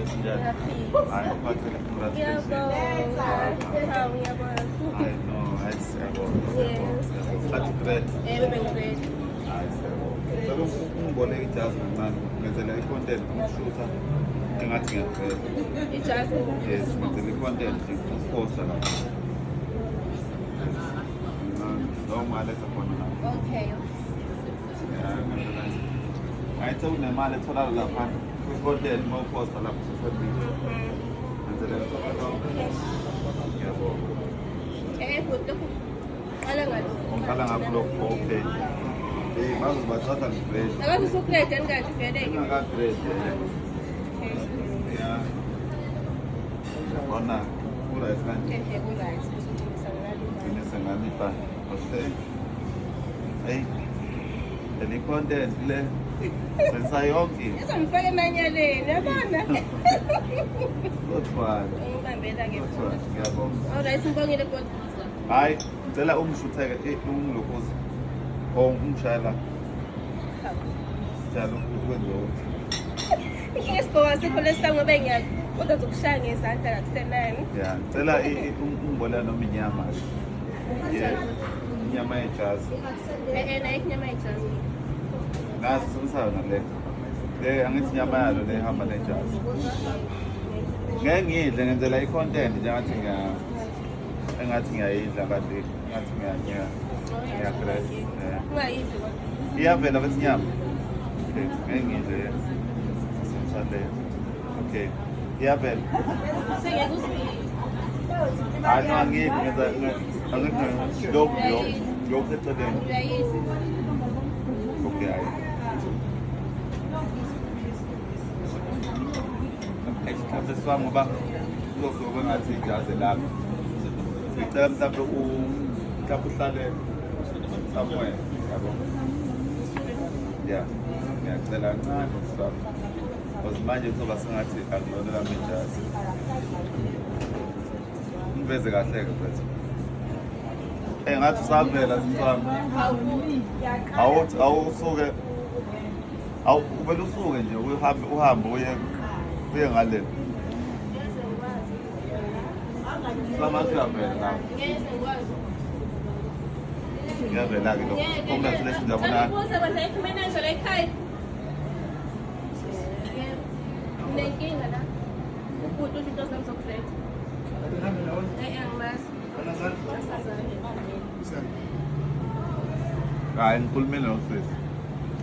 sinjani? Hayi ngiphathele congratulations. Hayi no, hayi siyabonga. Athi great. Bengready. Hayi siyabonga. Solo ungiboleka ijazi kancane ngenzela i-content ngishutha engathi ngiyaqeda. Ijazi. Yes, ngenzela i-content nje ukuposta lapha. No maletha khona lapha. Okay. Hayi sewunemali etholakala lapha kwi-content uma uposta lapha social media. Ngenzela ngiyabonga. Futhi qala ngalo. Ongikhala ngakho lokho okay. Bazi bathatha ngigrade. Akabe usugrade kanti vele ke. Ngakagrade. Yeah. Bona right kanje. Right. Nginesengalipa. Okay. Hey. Eli content le. Senza yonke. Izomfaka emanyaleni, yabona? Kodwa. Ngibambela ke. Ngiyabonga. Alright, sibongile kodwa. Hayi, ngicela ungishutheke ungilokoze. Ungishayela. Njalo ukwenziwa. Isigqoko sikho lesango bengiyazi. Kodwa zokushaya ngezandla akusenani. Yeah, ngicela ungibolela noma inyama. Yeah. Inyama yejazi. Na inyama yejazi. Ngazi somsana le. Angithi inyama yalo le ihamba nejazi. Ngeke ngidle ngenzela i-content njengathi engathi ngiyayidla kade ngathi ngiyagress. Ungayidli kodwa. Iyavela bese inyama. Okay, ngeke ngidle. Somsana. Okay. Iyavela. Sengeke uzwi. Hayi no angidli angithi lokho eceleni. Uyayidli. Okay, hayi. Isikhathi sami ngoba kuzosuke ngathi ijazi lapho. Ngicela mhlawumbe uhlale somewhere, yabo. Yeah, ngiyacela kancane usapho. Because manje kuzoba sengathi angilonela ijazi. Ngiveze kahle-ke mfethu. Ngathi usavela sisami. Awusuke uvele usuke nje uhambe uye ngale. Samasi yavela lapho. Ngiyavela-ke lokho. Congratulations ngiyabonana. Ubuze bandla ikhumena la ekhaya. Nenkinga la. Ubhuti usho into zami zokugrade. Angimazi. Hayi ngikhulumile nosisi.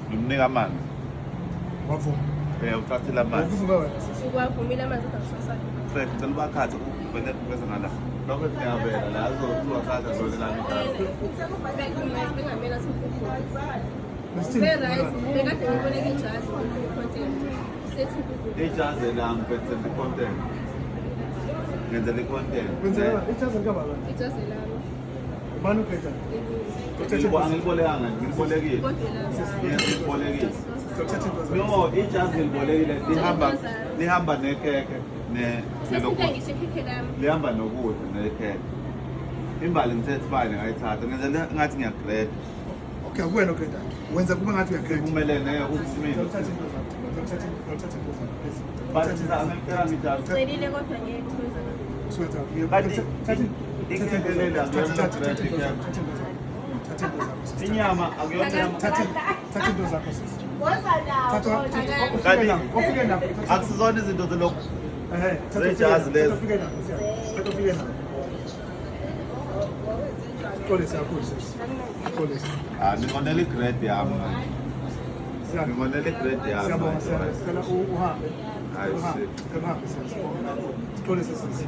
Ngimnika amanzi. Wavuma. Uthathile amanzi. Ukwavumile amanzi udakusasana. Fred, ngicela ubakhathe uvele uveze ngala. Lokho ngiyavela la azothatha zolelana ikhaya. Bengamela sikukho. Nesithini? Right. Bekade ngiboleka ijazi content. Sethi Ijazi la ngiphethe i-content. Ngenzela i-content. Kwenzela ichaza ngabala. ijazi lami. Ubani ugrade? Angilibolekanga, ngilibolekile. Yes, ngilibolekile. Sokuthatha into zakho. No, ijazi ngilibolekile lihamba nekeke Sesifike ngisho ikhekhe lami. lihamba nokudla nekeke. Imbali ngithethe fine ngayithatha ngenzela ngathi ngiyagrade. Okay, akuwena ugrade. Wenza kube ngathi uyagrade. Kumelene ukusimini. Sokuthatha into zakho. Sokuthatha into zakho. But angicela ngijazi. Celile kodwa ngeke kwenza lokho. Sweater. Inyama akuyona Thatha into zakho sisi. Kanti Ufike lapho. akusizona izinto zelokhu. Zejazi lezi. Ufike lapho. Ufike lapho. Kolisa sisi. Kolisa. Ngikonela i-grade yami manje. Ngikonela i-grade yami. Siyabonga sicela uhambe. Hayi, Uhambe sisi. Kolisa sisi.